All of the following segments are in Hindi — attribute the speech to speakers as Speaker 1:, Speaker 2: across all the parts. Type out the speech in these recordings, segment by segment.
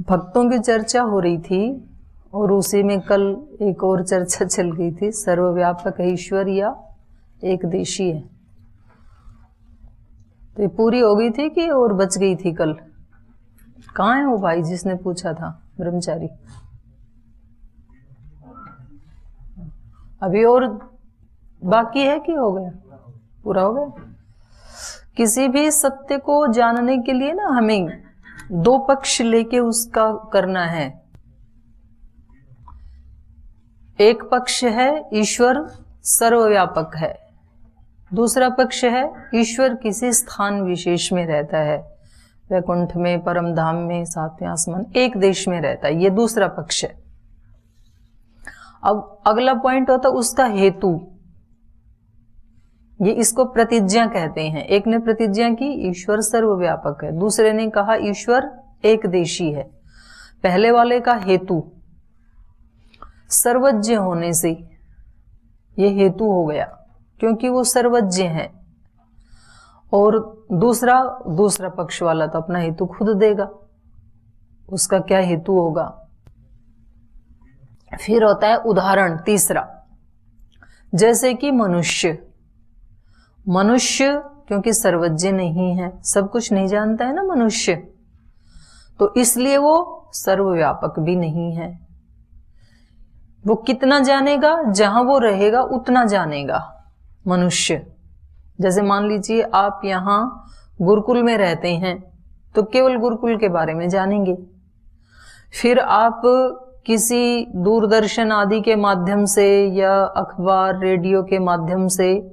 Speaker 1: भक्तों की चर्चा हो रही थी और उसी में कल एक और चर्चा चल गई थी, सर्वव्यापक है ईश्वर या एक देशी है। तो ये पूरी हो गई थी कि और बच गई थी कल? कहाँ है वो भाई जिसने पूछा था, ब्रह्मचारी? अभी और बाकी है कि हो गया, पूरा हो गया? किसी भी सत्य को जानने के लिए ना हमें दो पक्ष लेके उसका करना है। एक पक्ष है ईश्वर सर्वव्यापक है, दूसरा पक्ष है ईश्वर किसी स्थान विशेष में रहता है, वैकुंठ में, परम धाम में, सातवें आसमान, एक देश में रहता है। ये दूसरा पक्ष है। अब अगला पॉइंट होता है उसका हेतु। ये इसको प्रतिज्ञा कहते हैं। एक ने प्रतिज्ञा की ईश्वर सर्वव्यापक है, दूसरे ने कहा ईश्वर एक देशी है। पहले वाले का हेतु सर्वज्ञ होने से ये हेतु हो गया, क्योंकि वो सर्वज्ञ है। और दूसरा पक्ष वाला तो अपना हेतु खुद देगा, उसका क्या हेतु होगा। फिर होता है उदाहरण तीसरा, जैसे कि मनुष्य क्योंकि सर्वज्ञ नहीं है, सब कुछ नहीं जानता है ना मनुष्य, तो इसलिए वो सर्वव्यापक भी नहीं है। वो कितना जानेगा, जहां वो रहेगा उतना जानेगा मनुष्य। जैसे मान लीजिए आप यहां गुरुकुल में रहते हैं तो केवल गुरुकुल के बारे में जानेंगे। फिर आप किसी दूरदर्शन आदि के माध्यम से या अखबार रेडियो के माध्यम से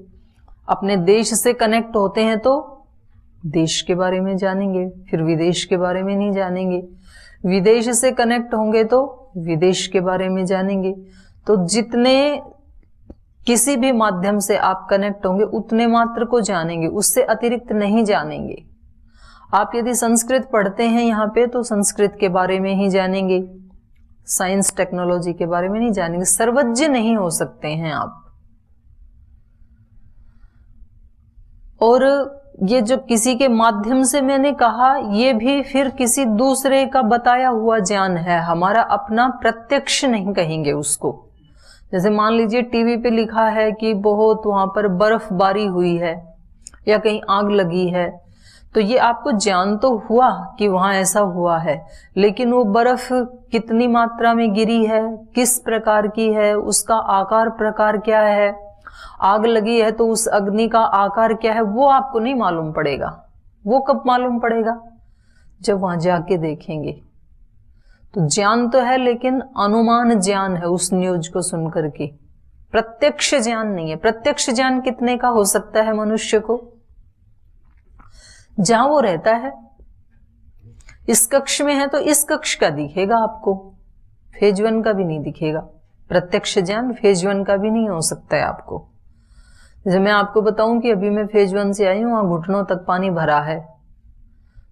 Speaker 1: अपने देश से कनेक्ट होते हैं तो देश के बारे में जानेंगे, फिर विदेश के बारे में नहीं जानेंगे। विदेश से कनेक्ट होंगे तो विदेश के बारे में जानेंगे। तो जितने किसी भी माध्यम से आप कनेक्ट होंगे उतने मात्र को जानेंगे, उससे अतिरिक्त नहीं जानेंगे। आप यदि संस्कृत पढ़ते हैं यहाँ पे तो संस्कृत के बारे में ही जानेंगे, साइंस टेक्नोलॉजी के बारे में नहीं जानेंगे। सर्वज्ञ नहीं हो सकते हैं आप। और ये जो किसी के माध्यम से मैंने कहा, ये भी फिर किसी दूसरे का बताया हुआ ज्ञान है, हमारा अपना प्रत्यक्ष नहीं कहेंगे उसको। जैसे मान लीजिए टीवी पे लिखा है कि बहुत वहां पर बर्फबारी हुई है या कहीं आग लगी है, तो ये आपको ज्ञान तो हुआ कि वहां ऐसा हुआ है, लेकिन वो बर्फ कितनी मात्रा में गिरी है, किस प्रकार की है, उसका आकार प्रकार क्या है, आग लगी है तो उस अग्नि का आकार क्या है, वो आपको नहीं मालूम पड़ेगा। वो कब मालूम पड़ेगा? जब वहां जाके देखेंगे। तो ज्ञान तो है लेकिन अनुमान ज्ञान है उस न्यूज को सुनकर के, प्रत्यक्ष ज्ञान नहीं है। प्रत्यक्ष ज्ञान कितने का हो सकता है मनुष्य को? जहां वो रहता है। इस कक्ष में है तो इस कक्ष का दिखेगा आपको, फेज 1 का भी नहीं दिखेगा। प्रत्यक्ष ज्ञान फेज 1 का भी नहीं हो सकता है आपको। जैसे मैं आपको बताऊं कि अभी मैं फेज 1 से आई हूं, वहां घुटनों तक पानी भरा है,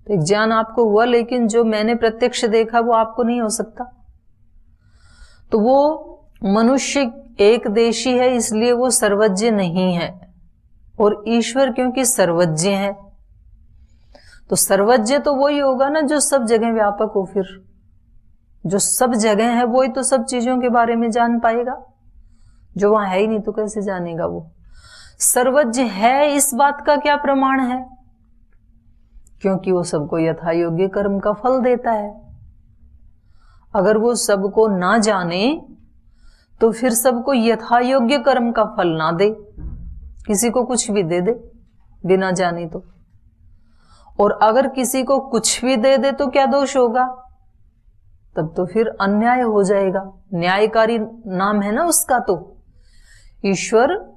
Speaker 1: तो एक ज्ञान आपको हुआ, लेकिन जो मैंने प्रत्यक्ष देखा वो आपको नहीं हो सकता। तो वो मनुष्य एक देशी है, इसलिए वो सर्वज्ञ नहीं है। और ईश्वर क्योंकि सर्वज्ञ है, तो सर्वज्ञ तो वही होगा ना जो सब जगह व्यापक हो। फिर जो सब जगह है वही तो सब चीजों के बारे में जान पाएगा। जो वहां है ही नहीं तो कैसे जानेगा वो? सर्वज्ञ है, इस बात का क्या प्रमाण है? क्योंकि वो सबको यथा योग्य कर्म का फल देता है। अगर वो सबको ना जाने तो फिर सबको यथा योग्य कर्म का फल ना दे, किसी को कुछ भी दे दे बिना जाने तो। और अगर किसी को कुछ भी दे दे तो क्या दोष होगा? तब तो फिर अन्याय हो जाएगा। न्यायकारी नाम है ना उसका, तो ईश्वर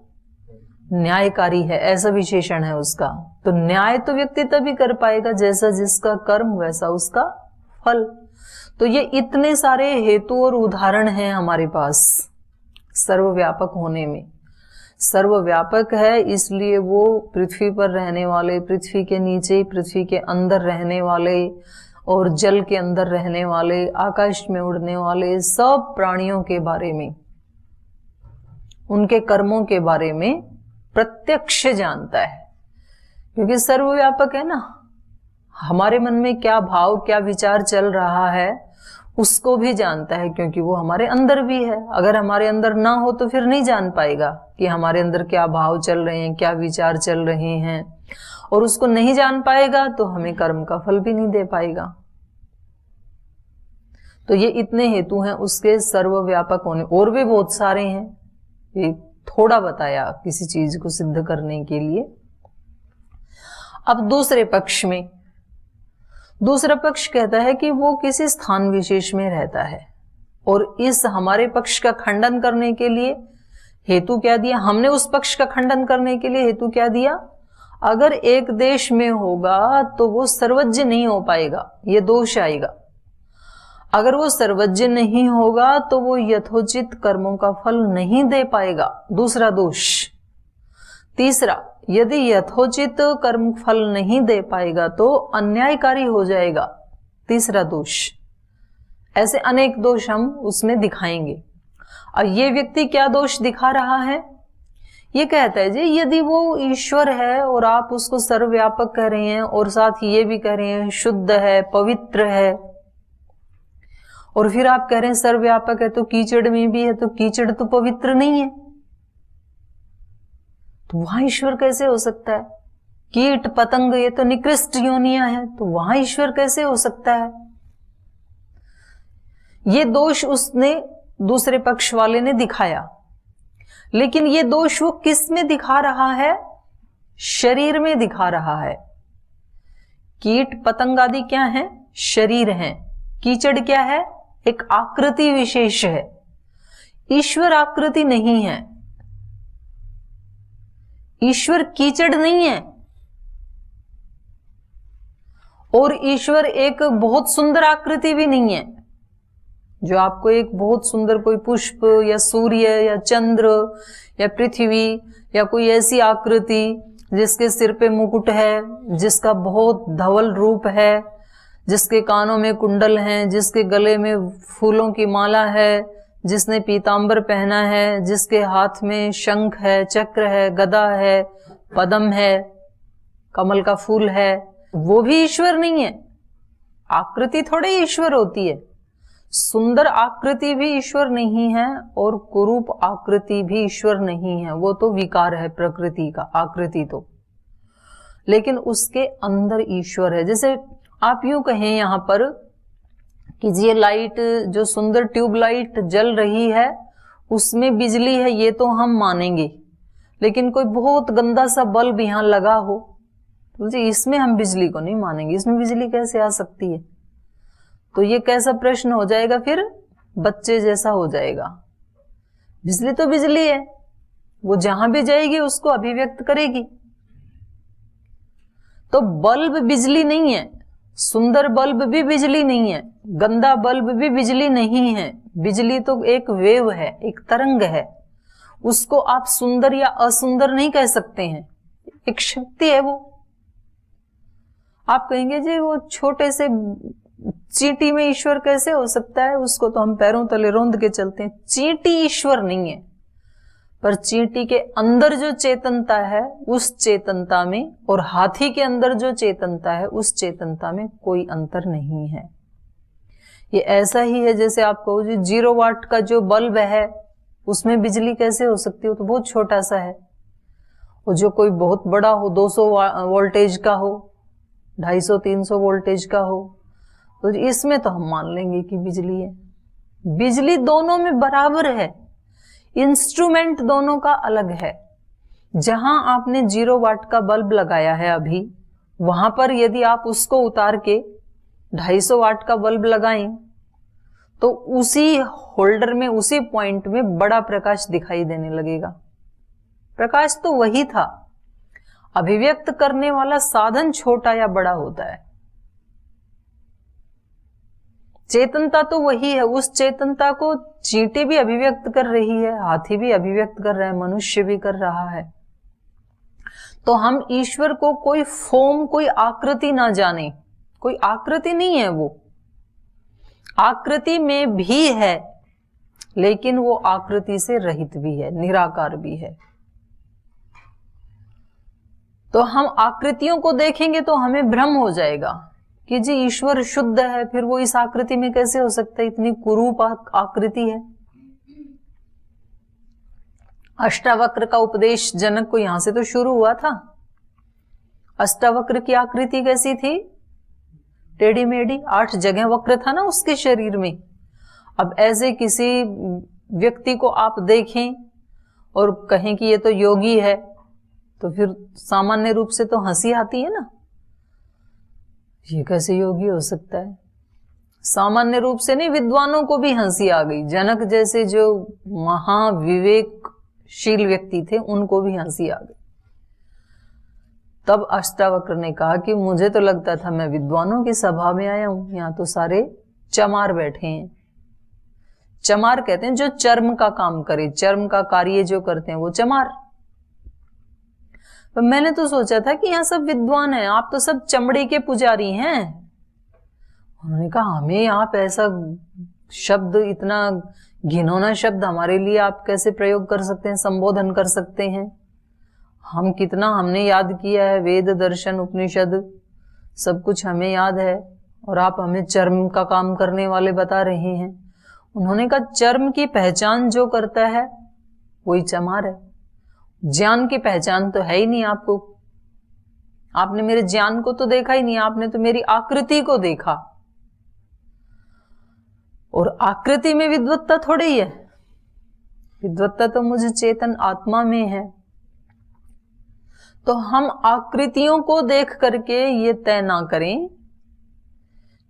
Speaker 1: न्यायकारी है, ऐसा विशेषण है उसका। तो न्याय तो व्यक्ति तभी कर पाएगा जैसा जिसका कर्म वैसा उसका फल। तो ये इतने सारे हेतु और उदाहरण हैं हमारे पास सर्वव्यापक होने में। सर्वव्यापक है इसलिए वो पृथ्वी पर रहने वाले, पृथ्वी के नीचे, पृथ्वी के अंदर रहने वाले और जल के अंदर रहने वाले, आकाश में उड़ने वाले सब प्राणियों के बारे में, उनके कर्मों के बारे में प्रत्यक्ष जानता है, क्योंकि सर्वव्यापक है ना। हमारे मन में क्या भाव क्या विचार चल रहा है उसको भी जानता है, क्योंकि वो हमारे अंदर भी है। अगर हमारे अंदर ना हो तो फिर नहीं जान पाएगा कि हमारे अंदर क्या भाव चल रहे हैं, क्या विचार चल रहे हैं, और उसको नहीं जान पाएगा तो हमें कर्म का फल भी नहीं दे पाएगा। तो ये इतने हेतु हैं उसके सर्वव्यापक होने, और भी बहुत सारे हैं, ये थोड़ा बताया किसी चीज को सिद्ध करने के लिए। अब दूसरे पक्ष में, दूसरा पक्ष कहता है कि वो किसी स्थान विशेष में रहता है, और इस हमारे पक्ष का खंडन करने के लिए हेतु क्या दिया हमने, उस पक्ष का खंडन करने के लिए हेतु क्या दिया, अगर एक देश में होगा तो वो सर्वज्ञ नहीं हो पाएगा, ये दोष आएगा। अगर वो सर्वज्ञ नहीं होगा तो वो यथोचित कर्मों का फल नहीं दे पाएगा, दूसरा दोष। तीसरा, यदि यथोचित कर्म फल नहीं दे पाएगा तो अन्यायकारी हो जाएगा, तीसरा दोष। ऐसे अनेक दोष हम उसमें दिखाएंगे। और ये व्यक्ति क्या दोष दिखा रहा है, ये कहता है जी यदि वो ईश्वर है और आप उसको सर्वव्यापक कह रहे हैं और साथ ही ये भी कह रहे हैं शुद्ध है, पवित्र है, और फिर आप कह रहे हैं सर्वव्यापक है तो कीचड़ में भी है, तो कीचड़ तो पवित्र नहीं है, तो वहां ईश्वर कैसे हो सकता है? कीट पतंग ये तो निकृष्ट योनियां हैं, तो वहां ईश्वर कैसे हो सकता है? ये दोष उसने दूसरे पक्ष वाले ने दिखाया, लेकिन ये दोष वो किस में दिखा रहा है? शरीर में दिखा रहा है। कीट पतंग आदि क्या है? शरीर हैं। कीचड़ क्या है? एक आकृति विशेष है। ईश्वर आकृति नहीं है, ईश्वर कीचड़ नहीं है, और ईश्वर एक बहुत सुंदर आकृति भी नहीं है, जो आपको एक बहुत सुंदर कोई पुष्प या सूर्य या चंद्र या पृथ्वी या कोई ऐसी आकृति जिसके सिर पे मुकुट है, जिसका बहुत धवल रूप है, जिसके कानों में कुंडल हैं, जिसके गले में फूलों की माला है, जिसने पीतांबर पहना है, जिसके हाथ में शंख है, चक्र है, गदा है, पद्म है, कमल का फूल है, वो भी ईश्वर नहीं है। आकृति थोड़ी ईश्वर होती है, सुंदर आकृति भी ईश्वर नहीं है और कुरूप आकृति भी ईश्वर नहीं है, वो तो विकार है प्रकृति का, आकृति तो। लेकिन उसके अंदर ईश्वर है। जैसे आप यूं कहें यहां पर कि ये लाइट, जो सुंदर ट्यूबलाइट जल रही है उसमें बिजली है, ये तो हम मानेंगे, लेकिन कोई बहुत गंदा सा बल्ब यहां लगा हो तो जी इसमें हम बिजली को नहीं मानेंगे, इसमें बिजली कैसे आ सकती है? तो ये कैसा प्रश्न हो जाएगा, फिर बच्चे जैसा हो जाएगा। बिजली तो बिजली है, वो जहां भी जाएगी उसको अभिव्यक्त करेगी। तो बल्ब बिजली नहीं है, सुंदर बल्ब भी बिजली नहीं है, गंदा बल्ब भी बिजली नहीं है। बिजली तो एक वेव है, एक तरंग है, उसको आप सुंदर या असुंदर नहीं कह सकते हैं, एक शक्ति है वो। आप कहेंगे जी वो छोटे से चींटी में ईश्वर कैसे हो सकता है, उसको तो हम पैरों तले रौंद के चलते हैं। चींटी ईश्वर नहीं है, पर चींटी के अंदर जो चेतनता है उस चेतनता में और हाथी के अंदर जो चेतनता है उस चेतनता में कोई अंतर नहीं है। ये ऐसा ही है जैसे आप कहो जी 0 वाट का जो बल्ब है उसमें बिजली कैसे हो सकती हो, तो बहुत छोटा सा है। और जो कोई बहुत बड़ा हो, 200 वोल्टेज का हो, 250-300 वोल्टेज का हो, तो इसमें तो हम मान लेंगे कि बिजली है। बिजली दोनों में बराबर है, इंस्ट्रूमेंट दोनों का अलग है। जहां आपने 0 वाट का बल्ब लगाया है अभी, वहां पर यदि आप उसको उतार के 250 वाट का बल्ब लगाएं तो उसी होल्डर में, उसी पॉइंट में बड़ा प्रकाश दिखाई देने लगेगा। प्रकाश तो वही था, अभिव्यक्त करने वाला साधन छोटा या बड़ा होता है। चेतनता तो वही है, उस चेतनता को चींटी भी अभिव्यक्त कर रही है, हाथी भी अभिव्यक्त कर रहा है, मनुष्य भी कर रहा है। तो हम ईश्वर को कोई फॉर्म, कोई आकृति ना जाने, कोई आकृति नहीं है, वो आकृति में भी है लेकिन वो आकृति से रहित भी है, निराकार भी है। तो हम आकृतियों को देखेंगे तो हमें भ्रम हो जाएगा कि जी ईश्वर शुद्ध है, फिर वो इस आकृति में कैसे हो सकता है, इतनी कुरूप आकृति है। अष्टावक्र का उपदेश जनक को यहां से तो शुरू हुआ था। अष्टावक्र की आकृति कैसी थी, टेढ़ी मेढ़ी, 8 जगह वक्र था ना उसके शरीर में। अब ऐसे किसी व्यक्ति को आप देखें और कहें कि ये तो योगी है, तो फिर सामान्य रूप से तो हंसी आती है ना, ये कैसे योगी हो सकता है। सामान्य रूप से नहीं, विद्वानों को भी हंसी आ गई। जनक जैसे जो महाविवेकशील व्यक्ति थे उनको भी हंसी आ गई। तब अष्टावक्र ने कहा कि मुझे तो लगता था मैं विद्वानों की सभा में आया हूं, यहां तो सारे चमार बैठे हैं। चमार कहते हैं जो चर्म का काम करे, चर्म का कार्य जो करते हैं वो चमार। पर मैंने तो सोचा था कि यहाँ सब विद्वान हैं, आप तो सब चमड़े के पुजारी हैं। उन्होंने कहा हमें आप ऐसा शब्द, इतना घिनौना शब्द हमारे लिए आप कैसे प्रयोग कर सकते हैं, संबोधन कर सकते हैं। हम कितना हमने याद किया है, वेद दर्शन उपनिषद सब कुछ हमें याद है, और आप हमें चर्म का काम करने वाले बता रहे हैं। उन्होंने कहा चर्म की पहचान जो करता है वही चमार है, ज्ञान की पहचान तो है ही नहीं आपको। आपने मेरे ज्ञान को तो देखा ही नहीं, आपने तो मेरी आकृति को देखा, और आकृति में विद्वत्ता थोड़ी ही है, विद्वत्ता तो मुझे चेतन आत्मा में है। तो हम आकृतियों को देख करके ये तय ना करें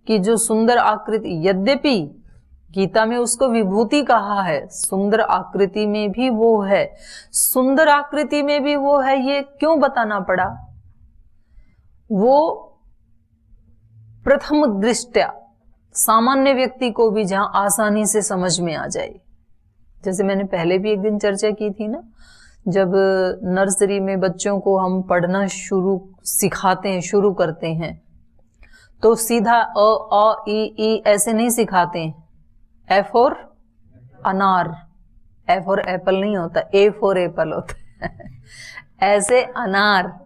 Speaker 1: कि जो सुंदर आकृति, यद्यपि गीता में उसको विभूति कहा है, सुंदर आकृति में भी वो है, सुंदर आकृति में भी वो है, ये क्यों बताना पड़ा। वो प्रथम दृष्टया सामान्य व्यक्ति को भी जहां आसानी से समझ में आ जाए। जैसे मैंने पहले भी एक दिन चर्चा की थी ना, जब नर्सरी में बच्चों को हम पढ़ना शुरू करते हैं तो सीधा अ ई ऐसे नहीं सिखाते हैं। ए फॉर अनार, ए फॉर एप्पल नहीं होता, ए फॉर एप्पल होता है। ऐसे अनार,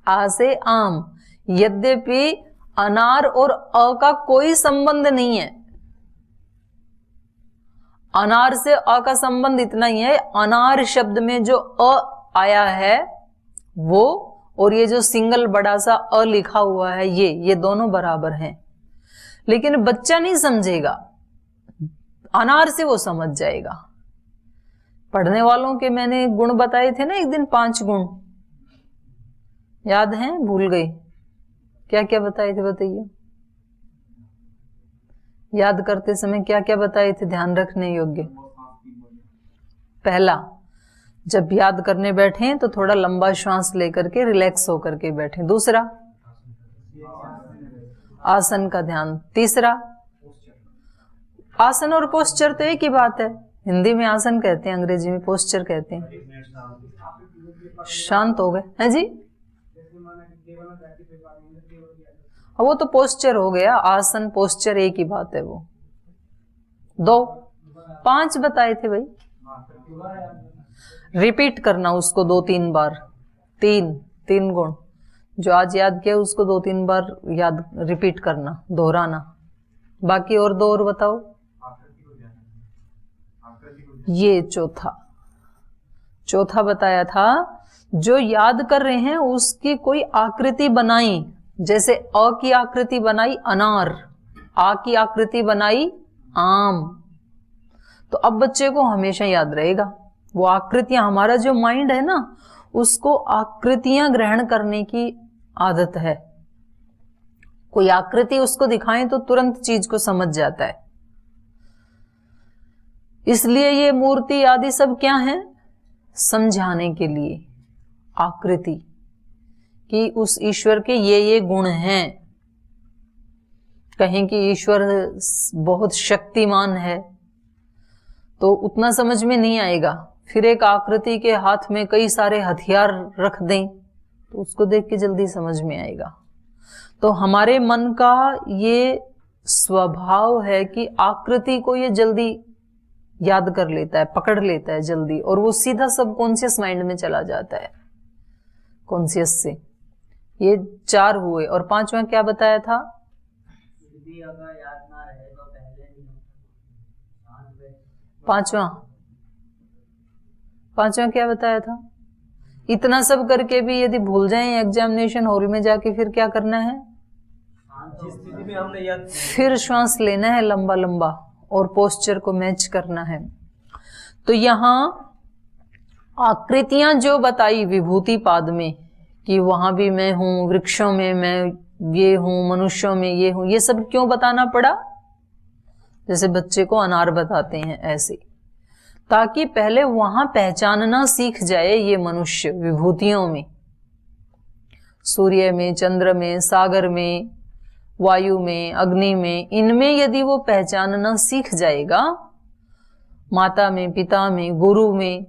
Speaker 1: आ से आम। यद्यपि अनार और अ का कोई संबंध नहीं है, अनार से अ का संबंध इतना ही है, अनार शब्द में जो अ आया है वो, और ये जो सिंगल बड़ा सा अ लिखा हुआ है ये दोनों बराबर हैं। लेकिन बच्चा नहीं समझेगा, अनार से वो समझ जाएगा। पढ़ने वालों के मैंने गुण बताए थे ना एक दिन, 5 गुण याद हैं, भूल गए क्या क्या बताए थे, बताइए। याद करते समय क्या क्या बताए थे ध्यान रखने योग्य। पहला, जब याद करने बैठे तो थोड़ा लंबा श्वास लेकर के रिलैक्स होकर के बैठे। दूसरा, आसन का ध्यान। तीसरा, आसन और पोस्चर तो एक ही बात है, हिंदी में आसन कहते हैं, अंग्रेजी में पोस्चर कहते हैं। शांत हो गए हैं जी, वो तो पोस्चर हो गया, आसन पोस्चर एक ही बात है वो। 2, 5 बताए थे भाई, रिपीट करना उसको 2-3 बार। 3 गुण जो आज याद किया उसको 2-3 बार याद रिपीट करना, दोहराना। बाकी और 2 और बताओ। ये चौथा बताया था, जो याद कर रहे हैं उसकी कोई आकृति बनाई। जैसे अ की आकृति बनाई अनार, आ की आकृति बनाई आम, तो अब बच्चे को हमेशा याद रहेगा वो आकृतियां। हमारा जो माइंड है ना, उसको आकृतियां ग्रहण करने की आदत है। कोई आकृति उसको दिखाएं तो तुरंत चीज को समझ जाता है। इसलिए ये मूर्ति आदि सब क्या है, समझाने के लिए आकृति कि उस ईश्वर के ये गुण हैं। कहें कि ईश्वर बहुत शक्तिमान है तो उतना समझ में नहीं आएगा। फिर एक आकृति के हाथ में कई सारे हथियार रख दें तो उसको देख के जल्दी समझ में आएगा। तो हमारे मन का ये स्वभाव है कि आकृति को ये जल्दी याद कर लेता है, पकड़ लेता है जल्दी, और वो सीधा सबकॉन्शियस माइंड में चला जाता है, कॉन्शियस से। ये 4 हुए, और 5वां क्या बताया था?
Speaker 2: अगर याद ना रहे तो पहले नहीं
Speaker 1: होता। पांचवा क्या बताया था? इतना सब करके भी यदि भूल जाएं एग्जामिनेशन हॉल में जाके, फिर क्या करना है?
Speaker 2: जिस स्थिति में हमने याद,
Speaker 1: फिर श्वास लेना है लंबा लंबा और पोस्चर को मैच करना है। तो यहां आकृतियां जो बताई विभूति पाद में कि वहां भी मैं हूं, वृक्षों में मैं ये हूं, मनुष्यों में ये हूं, ये सब क्यों बताना पड़ा? जैसे बच्चे को अनार बताते हैं ऐसे, ताकि पहले वहां पहचानना सीख जाए ये मनुष्य विभूतियों में, सूर्य में, चंद्र में, सागर में, वायु में, अग्नि में, इनमें यदि वो पहचानना सीख जाएगा, माता में, पिता में, गुरु में,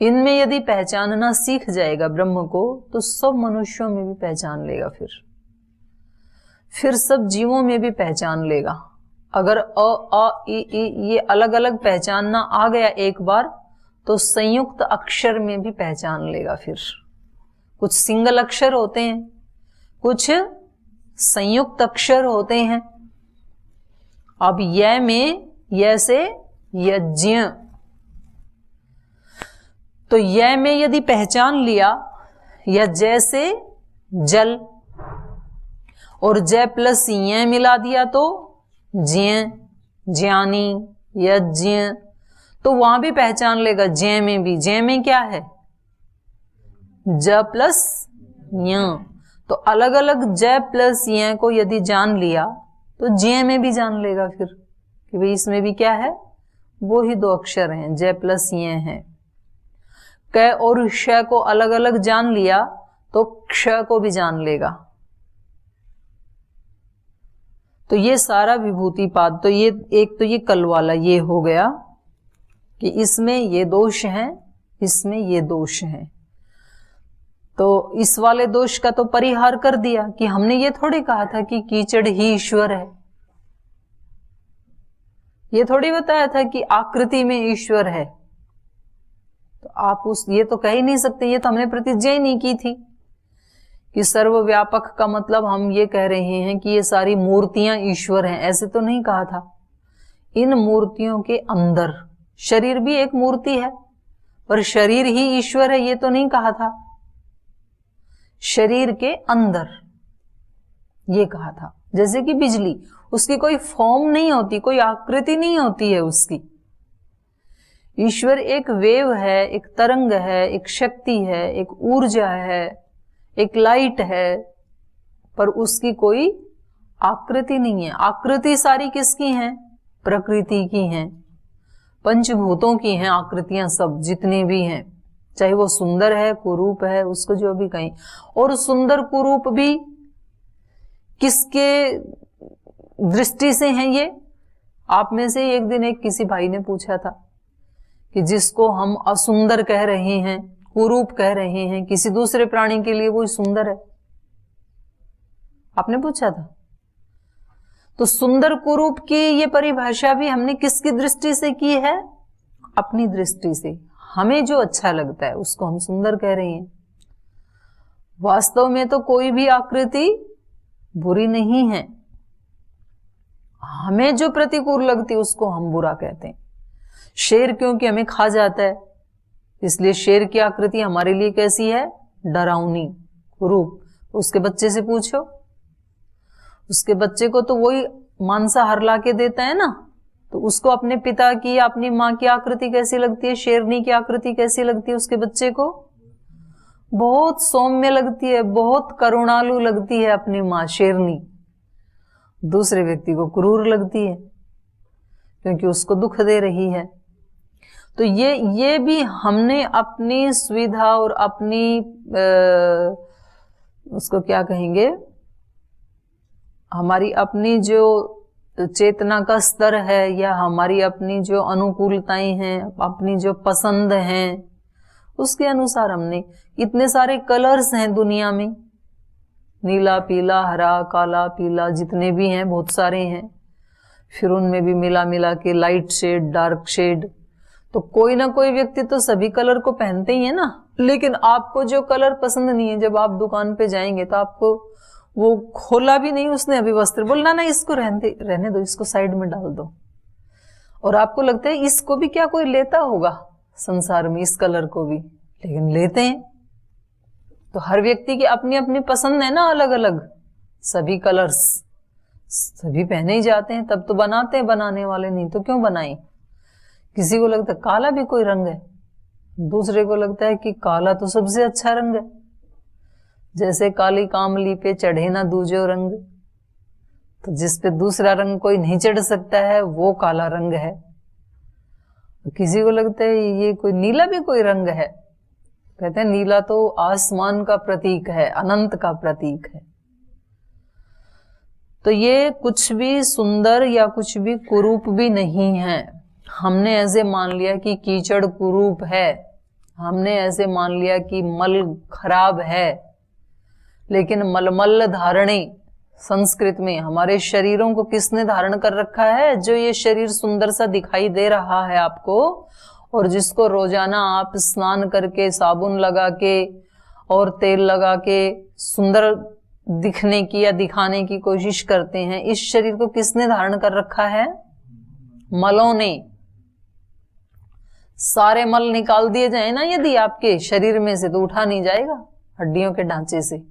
Speaker 1: इनमें यदि पहचानना सीख जाएगा ब्रह्म को, तो सब मनुष्यों में भी पहचान लेगा। फिर सब जीवों में भी पहचान लेगा। अगर अ आ इ ये अलग अलग पहचानना आ गया एक बार, तो संयुक्त अक्षर में भी पहचान लेगा। फिर कुछ सिंगल अक्षर होते हैं, कुछ संयुक्त अक्षर होते हैं। अब य में य से यज्ञ, तो य में यदि पहचान लिया, या जैसे जल, और ज प्लस य मिला दिया तो ज्ञ, ज्ञानी, यज्ञ, तो वहां भी पहचान लेगा। ज्ञ में भी, ज्ञ में क्या है? ज प्लस य, तो अलग अलग ज प्लस य को यदि जान लिया तो ज्ञ में भी जान लेगा फिर कि भाई इसमें भी क्या है, वो ही 2 अक्षर हैं, ज प्लस य है। क और श को अलग अलग जान लिया तो क्ष को भी जान लेगा। तो ये सारा विभूति पाद, तो ये एक तो ये कल वाला ये हो गया कि इसमें ये दोष हैं, इसमें ये दोष हैं। तो इस वाले दोष का तो परिहार कर दिया कि हमने ये थोड़ी कहा था कि कीचड़ ही ईश्वर है, ये थोड़ी बताया था कि आकृति में ईश्वर है। तो आप ये तो कह ही नहीं सकते, ये तो हमने प्रतिज्ञा ही नहीं की थी कि सर्वव्यापक का मतलब हम ये कह रहे हैं कि ये सारी मूर्तियां ईश्वर हैं, ऐसे तो नहीं कहा था। इन मूर्तियों के अंदर शरीर भी एक मूर्ति है, पर शरीर ही ईश्वर है ये तो नहीं कहा था। शरीर के अंदर ये कहा था। जैसे कि बिजली, उसकी कोई फॉर्म नहीं होती, कोई आकृति नहीं होती है उसकी। ईश्वर एक वेव है, एक तरंग है, एक शक्ति है, एक ऊर्जा है, एक लाइट है, पर उसकी कोई आकृति नहीं है। आकृति सारी किसकी हैं? प्रकृति की हैं, पंचभूतों की हैं आकृतियां सब जितनी भी हैं, चाहे वो सुंदर है, कुरूप है, उसको जो भी कहें। और सुंदर कुरूप भी किसके दृष्टि से हैं? ये आप में से एक दिन एक किसी भाई ने पूछा था कि जिसको हम असुंदर कह रहे हैं, कुरूप कह रहे हैं, किसी दूसरे प्राणी के लिए वो सुंदर है, आपने पूछा था। तो सुंदर कुरूप की ये परिभाषा भी हमने किसकी दृष्टि से की है? अपनी दृष्टि से। हमें जो अच्छा लगता है उसको हम सुंदर कह रहे हैं। वास्तव में तो कोई भी आकृति बुरी नहीं है, हमें जो प्रतिकूल लगती है उसको हम बुरा कहते हैं। शेर क्योंकि हमें खा जाता है, इसलिए शेर की आकृति हमारे लिए कैसी है? डरावनी, कुरूप। उसके बच्चे से पूछो, उसके बच्चे को तो वही मांसाहार ला के देता है ना, तो उसको अपने पिता की या अपनी माँ की आकृति कैसी लगती है? शेरनी की आकृति कैसी लगती है उसके बच्चे को? बहुत सौम्य लगती है, बहुत करुणालु लगती है अपनी माँ शेरनी। दूसरे व्यक्ति को क्रूर लगती है क्योंकि उसको दुख दे रही है। तो ये भी हमने अपनी सुविधा और अपनी उसको क्या कहेंगे, हमारी अपनी जो चेतना का स्तर है या हमारी अपनी जो अनुकूलताएं हैं, अपनी जो पसंद हैं, उसके अनुसार हमने, इतने सारे कलर्स हैं दुनिया में, नीला, पीला, हरा, काला, पीला, जितने भी हैं बहुत सारे हैं। फिर उनमें भी मिला मिला के लाइट शेड, डार्क शेड, तो कोई ना कोई व्यक्ति तो सभी कलर को पहनते ही है ना। लेकिन आपको जो कलर पसंद नहीं है, जब आप दुकान पे जाएंगे तो आपको वो खोला भी नहीं उसने अभी वस्त्र, बोलना ना इसको रहने दो, इसको साइड में डाल दो। और आपको लगता है इसको भी क्या कोई लेता होगा संसार में, इस कलर को भी, लेकिन लेते हैं। तो हर व्यक्ति की अपनी अपनी पसंद है ना, अलग अलग। सभी कलर्स सभी पहने ही जाते हैं, तब तो बनाते हैं बनाने वाले, नहीं तो क्यों बनाए। किसी को लगता है काला भी कोई रंग है, दूसरे को लगता है कि काला तो सबसे अच्छा रंग है। जैसे काली कामली पे चढ़े ना दूजो रंग, तो जिस पे दूसरा रंग कोई नहीं चढ़ सकता है वो काला रंग है। किसी को लगता है ये कोई नीला भी कोई रंग है, कहते हैं नीला तो आसमान का प्रतीक है, अनंत का प्रतीक है। तो ये कुछ भी सुंदर या कुछ भी कुरूप भी नहीं है। हमने ऐसे मान लिया कि कीचड़ कुरूप है, हमने ऐसे मान लिया कि मल खराब है, लेकिन मलमल धारणे संस्कृत में हमारे शरीरों को किसने धारण कर रखा है? जो ये शरीर सुंदर सा दिखाई दे रहा है आपको, और जिसको रोजाना आप स्नान करके साबुन लगा के और तेल लगा के सुंदर दिखने की या दिखाने की कोशिश करते हैं, इस शरीर को किसने धारण कर रखा है? मलों ने। सारे मल निकाल दिए जाए ना यदि आपके शरीर में से, तो उठा नहीं जाएगा हड्डियों के ढांचे से।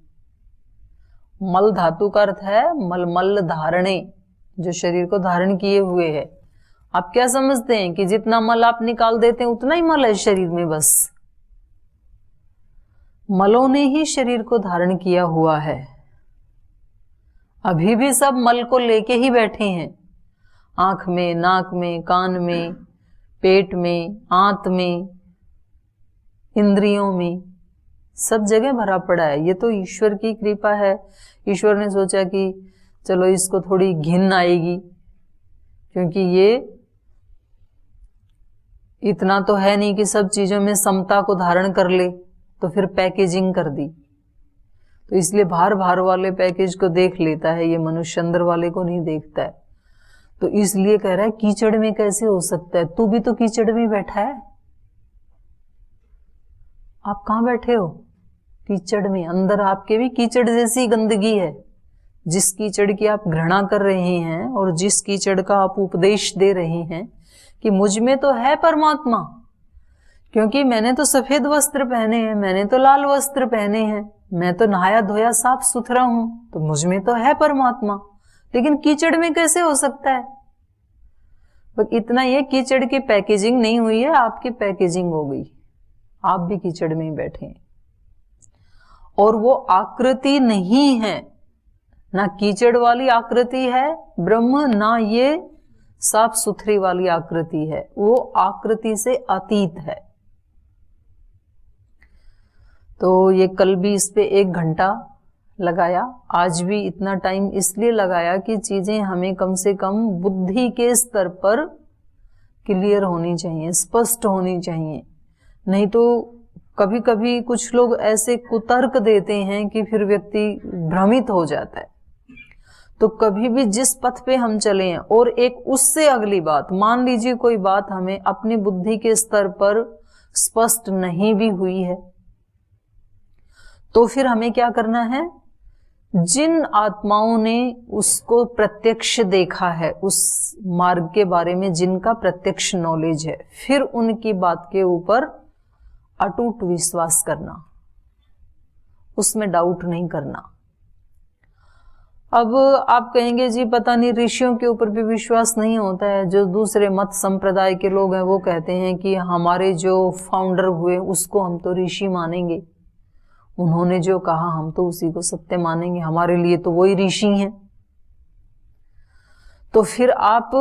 Speaker 1: मल धातु का अर्थ है मलमल धारणे, जो शरीर को धारण किए हुए है। आप क्या समझते हैं कि जितना मल आप निकाल देते हैं उतना ही मल है शरीर में? बस मलों ने ही शरीर को धारण किया हुआ है। अभी भी सब मल को लेके ही बैठे हैं, आंख में, नाक में, कान में, पेट में, आंत में, इंद्रियों में, सब जगह भरा पड़ा है। ये तो ईश्वर की कृपा है। ईश्वर ने सोचा कि चलो इसको थोड़ी घिन आएगी, क्योंकि ये इतना तो है नहीं कि सब चीजों में समता को धारण कर ले, तो फिर पैकेजिंग कर दी। तो इसलिए बाहर बाहर वाले पैकेज को देख लेता है ये मनुष्य, अंदर वाले को नहीं देखता है। तो इसलिए कह रहा है कीचड़ में कैसे हो सकता है? तू भी तो कीचड़ में बैठा है। आप कहां बैठे हो? कीचड़ में। अंदर आपके भी कीचड़ जैसी गंदगी है। जिस कीचड़ की आप घृणा कर रहे हैं और जिस कीचड़ का आप उपदेश दे रहे हैं कि मुझ में तो है परमात्मा, क्योंकि मैंने तो सफेद वस्त्र पहने हैं, मैंने तो लाल वस्त्र पहने हैं, मैं तो नहाया धोया साफ सुथरा हूं, तो मुझ में तो है परमात्मा, लेकिन कीचड़ में कैसे हो सकता है? बस इतना ये कीचड़ की पैकेजिंग नहीं हुई है, आपकी पैकेजिंग हो गई। आप भी कीचड़ में ही बैठे हैं। और वो आकृति नहीं है, ना कीचड़ वाली आकृति है ब्रह्म, ना ये साफ सुथरी वाली आकृति है। वो आकृति से अतीत है। तो ये कल भी इस पे 1 घंटा लगाया, आज भी इतना टाइम इसलिए लगाया कि चीजें हमें कम से कम बुद्धि के स्तर पर क्लियर होनी चाहिए, स्पष्ट होनी चाहिए। नहीं तो कभी कभी कुछ लोग ऐसे कुतर्क देते हैं कि फिर व्यक्ति भ्रमित हो जाता है। तो कभी भी जिस पथ पे हम चले हैं, और एक उससे अगली बात, मान लीजिए कोई बात हमें अपनी बुद्धि के स्तर पर स्पष्ट नहीं भी हुई है, तो फिर हमें क्या करना है? जिन आत्माओं ने उसको प्रत्यक्ष देखा है, उस मार्ग के बारे में जिनका प्रत्यक्ष नॉलेज है, फिर उनकी बात के ऊपर अटूट विश्वास करना, उसमें डाउट नहीं करना। अब आप कहेंगे जी पता नहीं ऋषियों के ऊपर भी विश्वास नहीं होता है। जो दूसरे मत संप्रदाय के लोग हैं वो कहते हैं कि हमारे जो फाउंडर हुए उसको हम तो ऋषि मानेंगे, उन्होंने जो कहा हम तो उसी को सत्य मानेंगे, हमारे लिए तो वही ऋषि हैं। तो फिर आप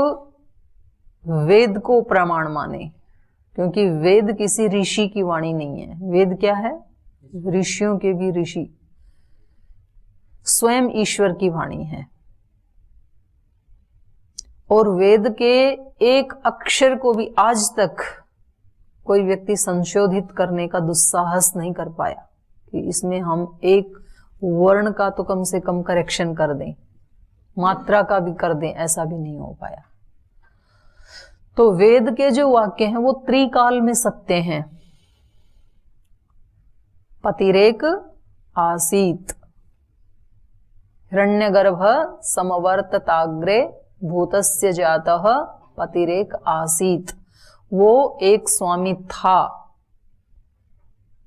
Speaker 1: वेद को प्रमाण माने, क्योंकि वेद किसी ऋषि की वाणी नहीं है। वेद क्या है? ऋषियों के भी ऋषि, स्वयं ईश्वर की वाणी है। और वेद के एक अक्षर को भी आज तक कोई व्यक्ति संशोधित करने का दुस्साहस नहीं कर पाया कि इसमें हम एक वर्ण का तो कम से कम करेक्शन कर दें, मात्रा का भी कर दें, ऐसा भी नहीं हो पाया। तो वेद के जो वाक्य हैं वो त्रिकाल में सत्य हैं। पतिरेक आसीत। हिरण्यगर्भ समवर्तताग्रे भूतस्य जातः पतिरेक आसीत। वो एक स्वामी था।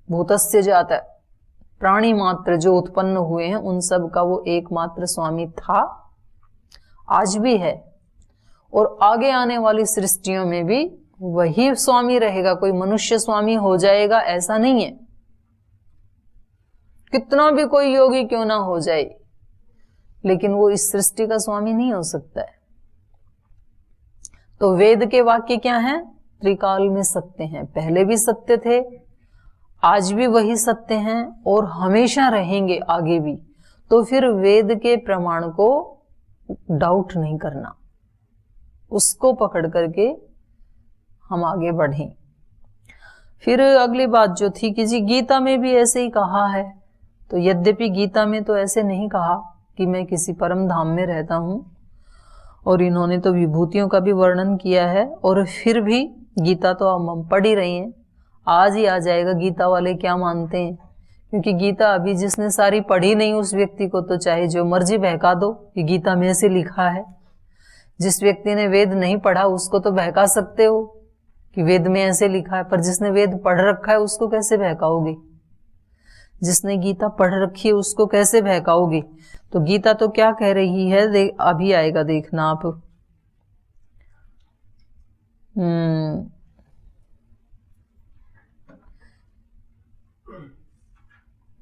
Speaker 1: भूतस्य जातः प्राणी मात्र जो उत्पन्न हुए हैं उन सब का वो एकमात्र स्वामी था, आज भी है, और आगे आने वाली सृष्टियों में भी वही स्वामी रहेगा। कोई मनुष्य स्वामी हो जाएगा ऐसा नहीं है। कितना भी कोई योगी क्यों ना हो जाए, लेकिन वो इस सृष्टि का स्वामी नहीं हो सकता है। तो वेद के वाक्य क्या हैं? त्रिकाल में सत्य हैं। पहले भी सत्य थे, आज भी वही सत्य हैं और हमेशा रहेंगे आगे भी। तो फिर वेद के प्रमाण को डाउट नहीं करना, उसको पकड़ करके हम आगे बढ़ें। फिर अगली बात जो थी कि जी गीता में भी ऐसे ही कहा है। तो यद्यपि गीता में तो ऐसे नहीं कहा कि मैं किसी परम धाम में रहता हूं, और इन्होंने तो विभूतियों का भी वर्णन किया है, और फिर भी गीता तो हम पढ़ ही रहे हैं। आज ही आ जाएगा गीता वाले क्या मानते हैं, क्योंकि गीता अभी जिसने सारी पढ़ी नहीं उस व्यक्ति को तो चाहे जो मर्जी बहका दो कि गीता में ऐसे लिखा है। जिस व्यक्ति ने वेद नहीं पढ़ा उसको तो बहका सकते हो कि वेद में ऐसे लिखा है, पर जिसने वेद पढ़ रखा है उसको कैसे बहकाओगे? जिसने गीता पढ़ रखी है उसको कैसे बहकाओगे? तो गीता तो क्या कह रही है, अभी आएगा, देखना आप।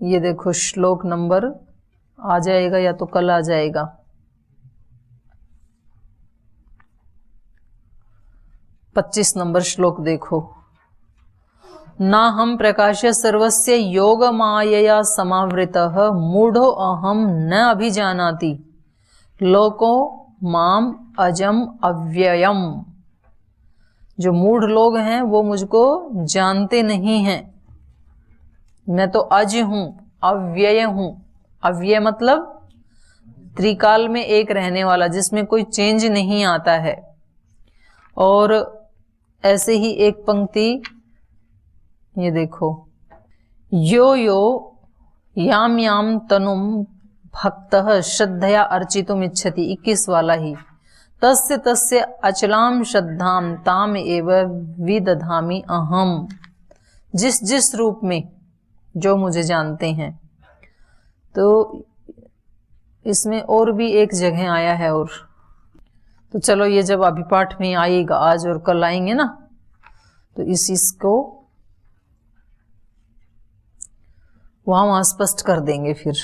Speaker 1: ये देखो श्लोक नंबर आ जाएगा या तो कल आ जाएगा। 25 नंबर श्लोक देखो। ना हम प्रकाश्य सर्वस्य योग मायया समावृतः मूढ़ो अहम न अभिजानाति लोको माम अजम अव्ययम। जो मूढ़ लोग हैं वो मुझको जानते नहीं हैं। मैं तो अज हूं, अव्यय हूं। अव्यय मतलब त्रिकाल में एक रहने वाला, जिसमें कोई चेंज नहीं आता है। और ऐसे ही एक पंक्ति ये देखो, यो यो याम याम तनुम भक्तः श्रद्धया अर्चितुम इच्छति, 21 वाला ही, तस्य तस्य अचलाम श्रद्धाम ताम एव विदधामि अहम। जिस जिस रूप में जो मुझे जानते हैं। तो इसमें और भी एक जगह आया है। और तो चलो ये जब अभी पाठ में आएगा, आज और कल आएंगे ना, तो इसको वहां स्पष्ट कर देंगे फिर।